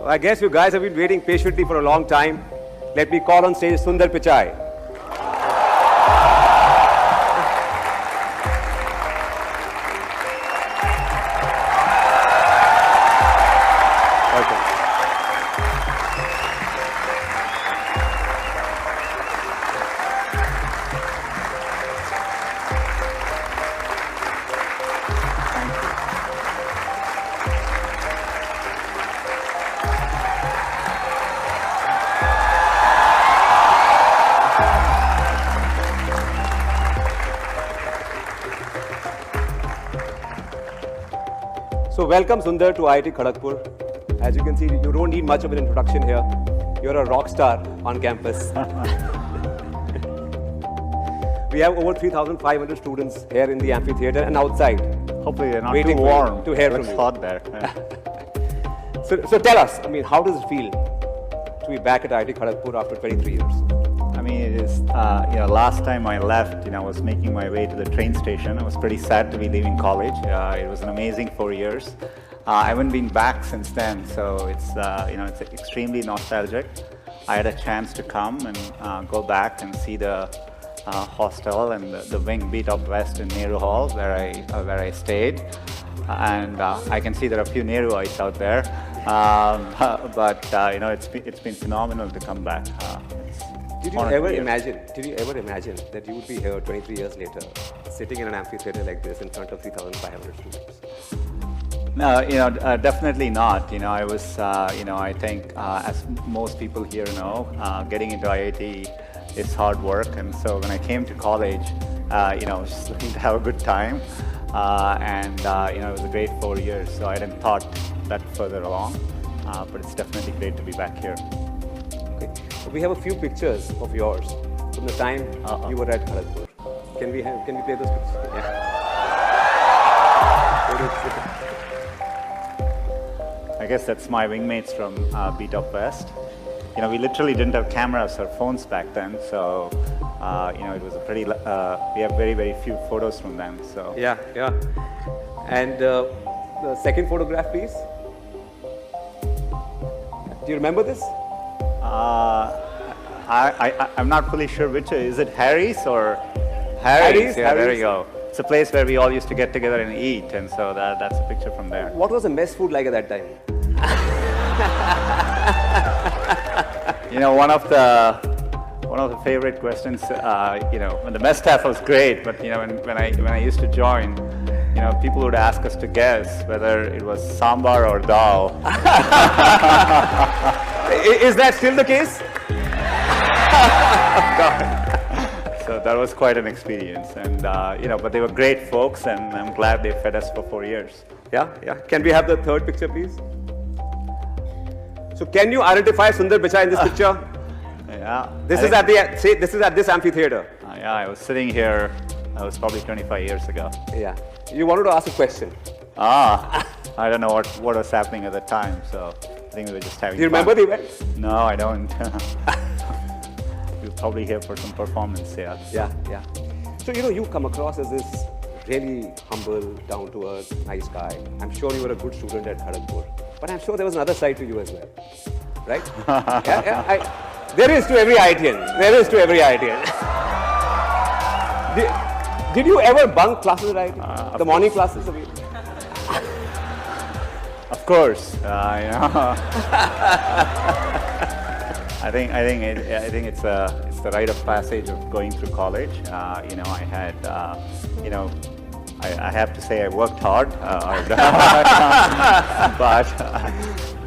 So I guess you guys have been waiting patiently for a long time. Let me call on stage Sunder Pichai. So welcome Sunder to IIT Kharagpur. As you can see, you don't need much of an introduction here. You're a rock star on campus. We have over 3,500 students here in the amphitheater and outside. Hopefully they're not waiting too warm. to hear from you. It's hot there. So tell us, I mean, how does it feel to be back at IIT Kharagpur after 23 years? I mean, it is, last time I left, I was making my way to the train station. I was pretty sad to be leaving college. It was an amazing 4 years. I haven't been back since then, so it's extremely nostalgic. I had a chance to come and go back and see the hostel and the wing Beat Up West in Nehru Hall, where I stayed. And I can see there are a few Nehruites out there. But it's been phenomenal to come back. Did you ever imagine that you would be here 23 years later, sitting in an amphitheater like this in front of 3,500 students? No, definitely not. I was, I think, as most people here know, getting into IIT is hard work. And so when I came to college, I was just looking to have a good time. It was a great 4 years. So I hadn't thought that further along. But it's definitely great to be back here. So we have a few pictures of yours from the time you were at Kharagpur. Can we play those pictures? Yeah. I guess that's my wingmates from Beat Up West. We literally didn't have cameras or phones back then, so it was a pretty. We have very, very few photos from them. So yeah. And the second photograph, please. Do you remember this? I'm not fully sure which is it. Harry's or Harry's? Yeah, there you go. It's a place where we all used to get together and eat, and so that's a picture from there. What was the mess food like at that time? One of the favorite questions. When the mess staff was great, but when I used to join, people would ask us to guess whether it was sambar or dal. Is that still the case? So that was quite an experience, and but they were great folks, and I'm glad they fed us for 4 years. Yeah. Can we have the third picture, please? So can you identify Sunder Pichai in this picture? Yeah. This is at this amphitheater. Yeah, I was sitting here. That was probably 25 years ago. Yeah. You wanted to ask a question. I don't know what was happening at the time, so I think we were just having fun. Do you remember the event? No, I don't. We're probably here for some performance, yeah. Yeah. So, you come across as this really humble, down-to-earth, nice guy. I'm sure you were a good student at Kharagpur. But I'm sure there was another side to you as well. Right? There is to every IITian. Did you ever bunk classes at IIT? The morning classes? Of course. I think it's the rite of passage of going through college. I have to say I worked hard,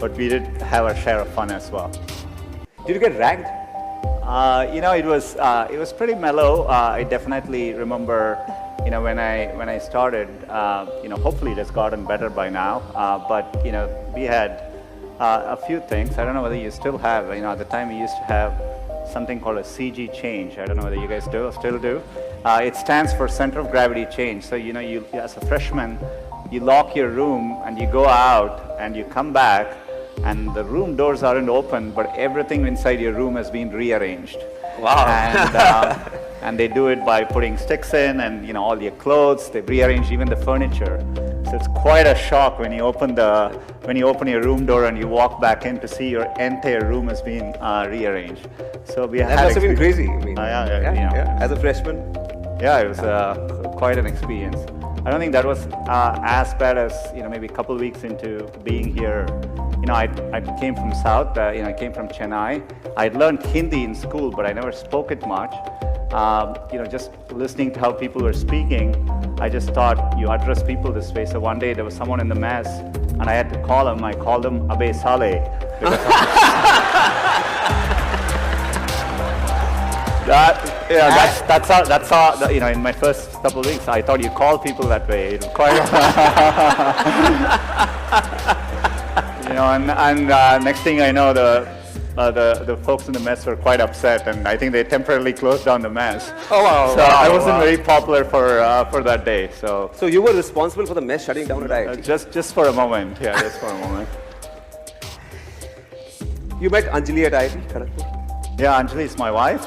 but we did have our share of fun as well. Did you get ragged? It was pretty mellow. I definitely remember, when I started, hopefully it has gotten better by now. But we had a few things. I don't know whether you still have. At the time we used to have something called a CG change. I don't know whether you guys still do. It stands for center of gravity change. So you as a freshman, you lock your room and you go out and you come back, and the room doors aren't open, but everything inside your room has been rearranged. Wow. And they do it by putting sticks in, and all your clothes. They rearrange even the furniture. So So it's quite a shock when you open your room door and you walk back in to see your entire room has been rearranged. So we That had must have been crazy. I mean, yeah. As a freshman. Yeah, it was quite an experience. I don't think that was as bad as maybe a couple weeks into being here. I came from South. I came from Chennai. I'd learned Hindi in school, but I never spoke it much. Just listening to how people were speaking, I just thought you address people this way. So one day there was someone in the mess, and I had to call him. I called him Abe Saleh. That's how in my first couple of weeks I thought you call people that way. And next thing I know, the folks in the mess were quite upset, and I think they temporarily closed down the mess. Oh wow! So I wasn't very popular for that day. So you were responsible for the mess shutting down at IIT? Just for a moment, yeah, just for a moment. You met Anjali at IIT Kharagpur? Yeah, Anjali is my wife.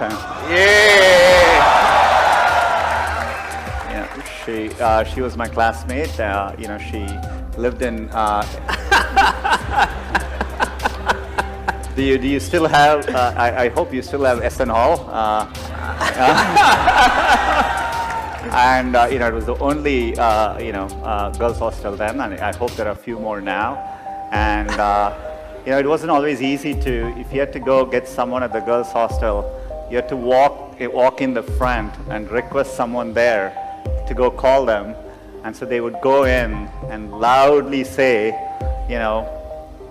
She was my classmate. She lived in. Do you still have? I hope you still have SN Hall. And it was the only girls' hostel then, and I hope there are a few more now. And it wasn't always easy if you had to go get someone at the girls' hostel, you had to walk in the front and request someone there to go call them, and so they would go in and loudly say,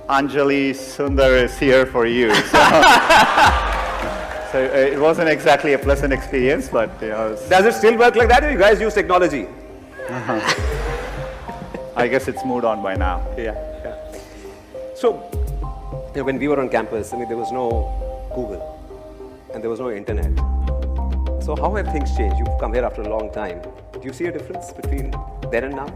Anjali Sunder is here for you. So it wasn't exactly a pleasant experience, but Does it still work like that, or you guys use technology? I guess it's moved on by now. Yeah. So, when we were on campus, there was no Google, and there was no internet. So how have things changed? You've come here after a long time. Do you see a difference between then and now?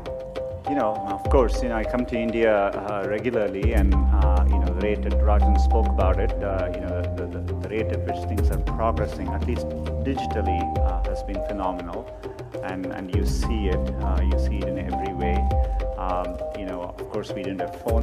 Of course, I come to India regularly, and the rate that Rajan spoke about it, the rate at which things are progressing, at least digitally, has been phenomenal, and you see it in every way. Of course, we didn't have phones.